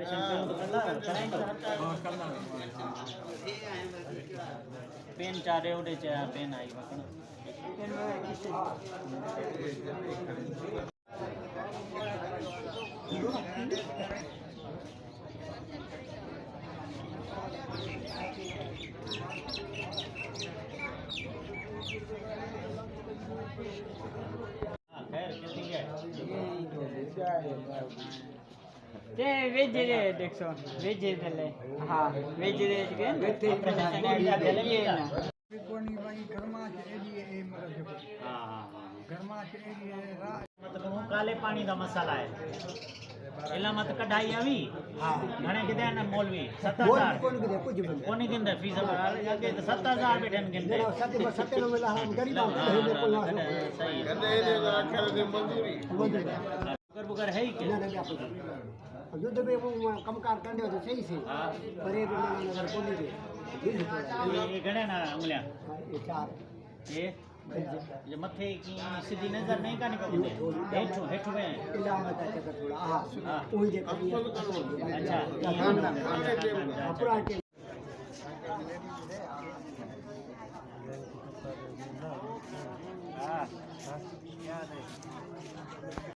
operation पे तो कंदा पेन चारे उड़े चा पेन आई वकन खैर कितनी है ते वेजरे देखो वेजरे हाँ वेजरे के ऑपरेशन है ना कोनी भाई घरमा के एरिया ए मतलब हां हां घरमा के एरिया मतलब हूँ काले पानी का मसाला है इला मत कढ़ाई आवी हां घणे किदे न मौलवी बोल 7000 कोन के कुछ बंद कोनी गिंदे फीस आगे तो 7000 बैठन गिंदे सत्य सत्य में हम गरीब हैं को ना सही कहते हैं ये अक्षर की मंजूरी बुकर बुकर है ही के युद्ध में वो कम कार करने तो सही से हां परे भी नगर कोनी के ये घणे ना उंगलियां ये चार ये मथे की सीधी नजर नहीं काने को बुझे हेठो हेठो में इलामा का चक्कर थोड़ा हां हां वही जे अच्छा पुराने